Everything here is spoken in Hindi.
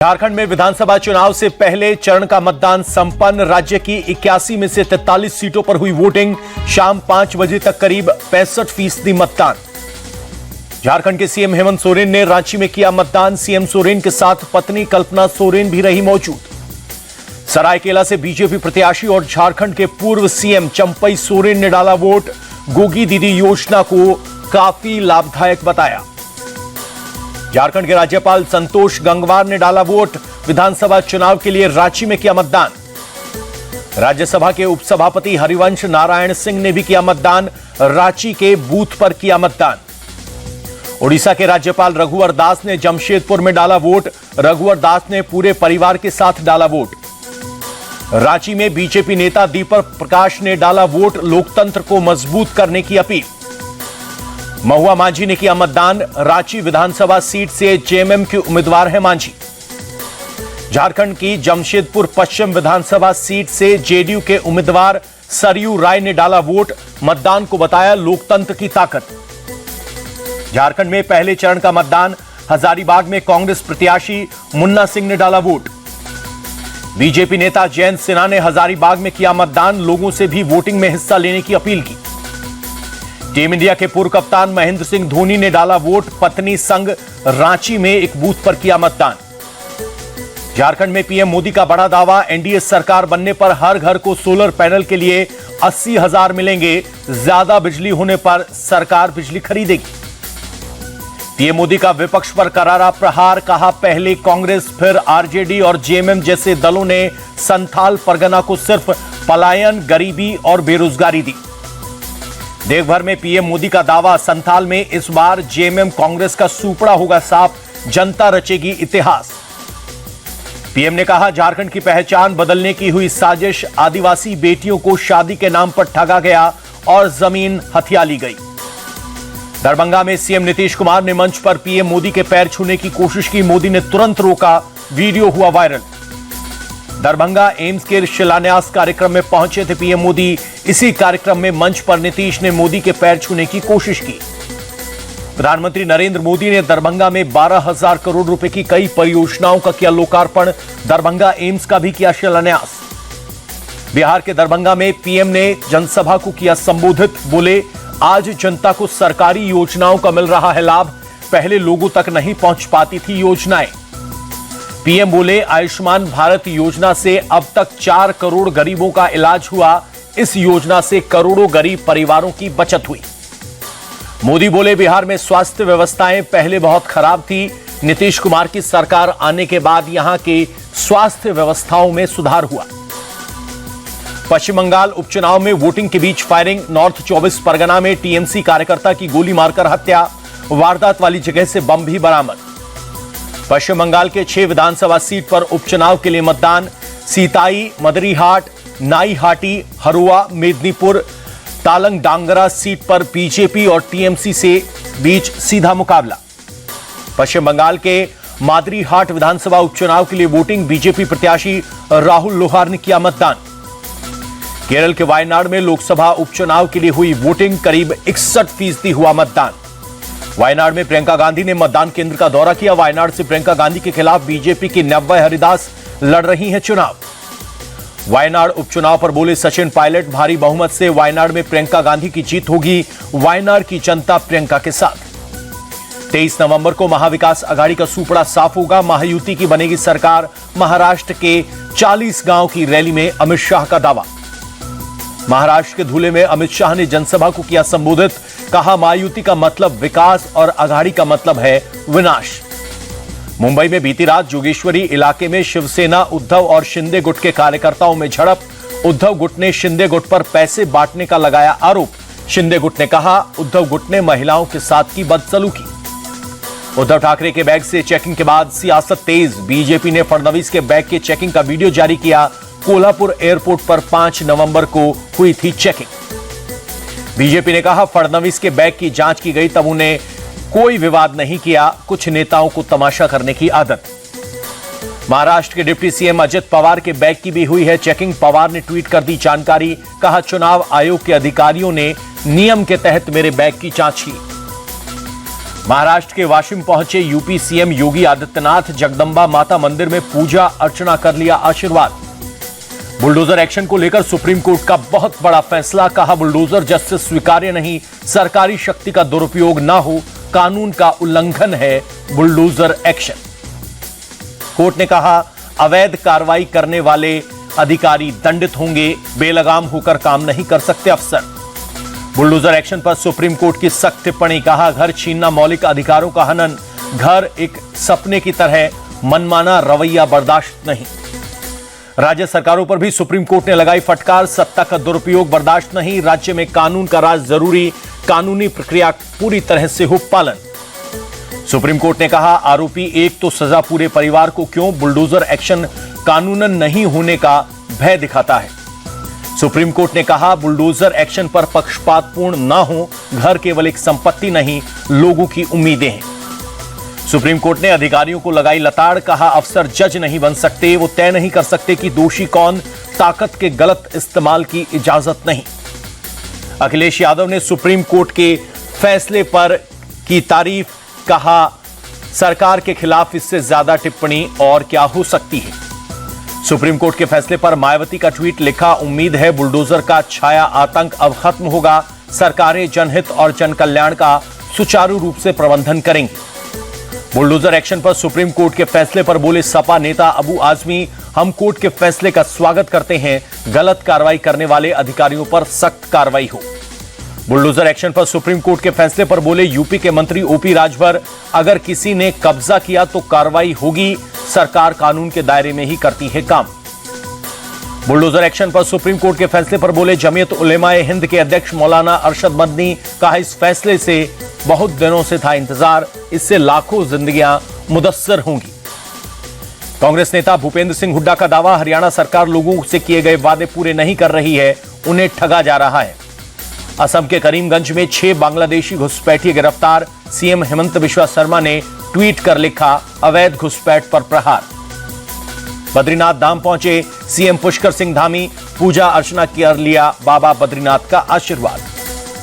झारखंड में विधानसभा चुनाव से पहले चरण का मतदान संपन्न। राज्य की 81 में से 43 सीटों पर हुई वोटिंग। शाम 5 बजे तक करीब 65% मतदान। झारखंड के सीएम हेमंत सोरेन ने रांची में किया मतदान। सीएम सोरेन के साथ पत्नी कल्पना सोरेन भी रही मौजूद। सरायकेला से बीजेपी प्रत्याशी और झारखंड के पूर्व सीएम चंपई सोरेन ने डाला वोट। गोगी दीदी योजना को काफी लाभदायक बताया। झारखंड के राज्यपाल संतोष गंगवार ने डाला वोट। विधानसभा चुनाव के लिए रांची में किया मतदान। राज्यसभा के उपसभापति हरिवंश नारायण सिंह ने भी किया मतदान। रांची के बूथ पर किया मतदान। ओडिशा के राज्यपाल रघुवर दास ने जमशेदपुर में डाला वोट। रघुवर दास ने पूरे परिवार के साथ डाला वोट। रांची में बीजेपी नेता दीपक प्रकाश ने डाला वोट। लोकतंत्र को मजबूत करने की अपील। महुआ मांझी ने किया मतदान। रांची विधानसभा सीट से जेएमएम के उम्मीदवार हैं मांझी। झारखंड की जमशेदपुर पश्चिम विधानसभा सीट से जेडीयू के उम्मीदवार सरयू राय ने डाला वोट। मतदान को बताया लोकतंत्र की ताकत। झारखंड में पहले चरण का मतदान। हजारीबाग में कांग्रेस प्रत्याशी मुन्ना सिंह ने डाला वोट। बीजेपी नेता जयंत सिन्हा ने हजारीबाग में किया मतदान। लोगों से भी वोटिंग में हिस्सा लेने की अपील की। टीम इंडिया के पूर्व कप्तान महेंद्र सिंह धोनी ने डाला वोट। पत्नी संग रांची में एक बूथ पर किया मतदान। झारखंड में पीएम मोदी का बड़ा दावा। एनडीए सरकार बनने पर हर घर को सोलर पैनल के लिए 80,000 मिलेंगे। ज्यादा बिजली होने पर सरकार बिजली खरीदेगी। पीएम मोदी का विपक्ष पर करारा प्रहार। कहा पहले कांग्रेस फिर आरजेडी और जेएमएम जैसे दलों ने संथाल परगना को सिर्फ पलायन, गरीबी और बेरोजगारी दी। देशभर में पीएम मोदी का दावा। संथाल में इस बार जेएमएम कांग्रेस का सूपड़ा होगा साफ। जनता रचेगी इतिहास। पीएम ने कहा झारखंड की पहचान बदलने की हुई साजिश। आदिवासी बेटियों को शादी के नाम पर ठगा गया और जमीन हथिया ली गई। दरभंगा में सीएम नीतीश कुमार ने मंच पर पीएम मोदी के पैर छूने की कोशिश की। मोदी ने तुरंत रोका। वीडियो हुआ वायरल। दरभंगा एम्स के शिलान्यास कार्यक्रम में पहुंचे थे पीएम मोदी। इसी कार्यक्रम में मंच पर नीतीश ने मोदी के पैर छूने की कोशिश की। प्रधानमंत्री नरेंद्र मोदी ने दरभंगा में 12,000 करोड़ रुपए की कई परियोजनाओं का किया लोकार्पण। दरभंगा एम्स का भी किया शिलान्यास। बिहार के दरभंगा में पीएम ने जनसभा को किया संबोधित। बोले आज जनता को सरकारी योजनाओं का मिल रहा है लाभ। पहले लोगों तक नहीं पहुंच पाती थी योजनाएं। पीएम बोले आयुष्मान भारत योजना से अब तक 4 करोड़ गरीबों का इलाज हुआ। इस योजना से करोड़ों गरीब परिवारों की बचत हुई। मोदी बोले बिहार में स्वास्थ्य व्यवस्थाएं पहले बहुत खराब थी। नीतीश कुमार की सरकार आने के बाद यहां के स्वास्थ्य व्यवस्थाओं में सुधार हुआ। पश्चिम बंगाल उपचुनाव में वोटिंग के बीच फायरिंग। नॉर्थ 24 परगना में टीएमसी कार्यकर्ता की गोली मारकर हत्या। वारदात वाली जगह से बम भी बरामद। पश्चिम बंगाल के 6 विधानसभा सीट पर उपचुनाव के लिए मतदान। सीताई, मदरीहाट, नाईहाटी, हरुआ, मेदिनीपुर, तालंग डांगरा सीट पर बीजेपी और टीएमसी से बीच सीधा मुकाबला। पश्चिम बंगाल के मादरीहाट विधानसभा उपचुनाव के लिए वोटिंग। बीजेपी प्रत्याशी राहुल लोहार ने किया मतदान। केरल के वायनाड में लोकसभा उपचुनाव के लिए हुई वोटिंग। करीब 61% हुआ मतदान। वायनाड में प्रियंका गांधी ने मतदान केंद्र का दौरा किया। वायनाड से प्रियंका गांधी के खिलाफ बीजेपी की नव्या हरिदास लड़ रही हैं चुनाव। वायनाड उपचुनाव पर बोले सचिन पायलट भारी बहुमत से वायनाड में प्रियंका गांधी की जीत होगी। वायनाड की जनता प्रियंका के साथ। 23 नवंबर को महाविकास आघाड़ी का सूपड़ा साफ होगा। महायुति की बनेगी सरकार। महाराष्ट्र के 40 गांव की रैली में अमित शाह का दावा। महाराष्ट्र के धुले में अमित शाह ने जनसभा को किया संबोधित। कहा महायुति का मतलब विकास और आघाड़ी का मतलब है विनाश। मुंबई में बीती रात जोगेश्वरी इलाके में शिवसेना, उद्धव और शिंदे गुट के कार्यकर्ताओं में झड़प। उद्धव गुट ने शिंदे गुट पर पैसे बांटने का लगाया आरोप। शिंदे गुट ने कहा उद्धव गुट ने महिलाओं के साथ की बदसलूकी। उद्धव ठाकरे के बैग से चेकिंग के बाद सियासत तेज। बीजेपी ने फडणवीस के बैग के चेकिंग का वीडियो जारी किया। कोल्हापुर एयरपोर्ट पर 5 नवंबर को हुई थी चेकिंग। बीजेपी ने कहा फडणवीस के बैग की जांच की गई तब उन्हें कोई विवाद नहीं किया। कुछ नेताओं को तमाशा करने की आदत। महाराष्ट्र के डिप्टी सीएम अजित पवार के बैग की भी हुई है चेकिंग। पवार ने ट्वीट कर दी जानकारी। कहा चुनाव आयोग के अधिकारियों ने नियम के तहत मेरे बैग की जांच की। महाराष्ट्र के वाशिम पहुंचे यूपी सीएम योगी आदित्यनाथ, जगदंबा माता मंदिर में पूजा अर्चना कर लिया आशीर्वाद। बुलडोजर एक्शन को लेकर सुप्रीम कोर्ट का बहुत बड़ा फैसला, कहा बुलडोजर जस्टिस स्वीकार्य नहीं, सरकारी शक्ति का दुरुपयोग ना हो, कानून का उल्लंघन है बुलडोजर एक्शन। कोर्ट ने कहा अवैध कार्रवाई करने वाले अधिकारी दंडित होंगे, बेलगाम होकर काम नहीं कर सकते अफसर। बुलडोजर एक्शन पर सुप्रीम कोर्ट की सख्त टिप्पणी, कहा घर छीनना मौलिक अधिकारों का हनन, घर एक सपने की तरह, मनमाना रवैया बर्दाश्त नहीं। राज्य सरकारों पर भी सुप्रीम कोर्ट ने लगाई फटकार, सत्ता का दुरुपयोग बर्दाश्त नहीं, राज्य में कानून का राज जरूरी, कानूनी प्रक्रिया पूरी तरह से हो पालन। सुप्रीम कोर्ट ने कहा आरोपी एक तो सजा पूरे परिवार को क्यों, बुलडोजर एक्शन कानूनन नहीं होने का भय दिखाता है। सुप्रीम कोर्ट ने कहा बुलडोजर एक्शन पर पक्षपातपूर्ण ना हो, घर केवल एक संपत्ति नहीं, लोगों की उम्मीदें हैं। सुप्रीम कोर्ट ने अधिकारियों को लगाई लताड़, कहा अफसर जज नहीं बन सकते, वो तय नहीं कर सकते कि दोषी कौन, ताकत के गलत इस्तेमाल की इजाजत नहीं। अखिलेश यादव ने सुप्रीम कोर्ट के फैसले पर की तारीफ, कहा सरकार के खिलाफ इससे ज्यादा टिप्पणी और क्या हो सकती है। सुप्रीम कोर्ट के फैसले पर मायावती का ट्वीट, लिखा उम्मीद है बुलडोजर का छाया आतंक अब खत्म होगा, सरकारें जनहित और जन कल्याण का सुचारू रूप से प्रबंधन करेंगी। बुलडोजर एक्शन पर सुप्रीम कोर्ट के फैसले पर बोले सपा नेता अबू आजमी, हम कोर्ट के फैसले का स्वागत करते हैं, गलत कार्रवाई करने वाले अधिकारियों पर सख्त कार्रवाई हो। बुलडोजर एक्शन पर सुप्रीम कोर्ट के फैसले पर बोले यूपी के मंत्री ओपी राजभर, अगर किसी ने कब्जा किया तो कार्रवाई होगी, सरकार कानून के दायरे में ही करती है काम। बुलडोजर एक्शन पर सुप्रीम कोर्ट के फैसले पर बोले जमीयत उलेमाए हिंद के अध्यक्ष मौलाना अरशद मदनी, कहा इस फैसले से बहुत दिनों से था इंतजार, इससे लाखों जिंदगियां मुदस्सर होंगी। कांग्रेस नेता भूपेंद्र सिंह हुड्डा का दावा, हरियाणा सरकार लोगों से किए गए वादे पूरे नहीं कर रही है, उन्हें ठगा जा रहा है। असम के करीमगंज में 6 बांग्लादेशी घुसपैठिए गिरफ्तार, सीएम हेमंत बिश्वा शर्मा ने ट्वीट कर लिखा अवैध घुसपैठ पर प्रहार। बद्रीनाथ धाम पहुंचे सीएम पुष्कर सिंह धामी, पूजा अर्चना कर लिया बाबा बद्रीनाथ का आशीर्वाद।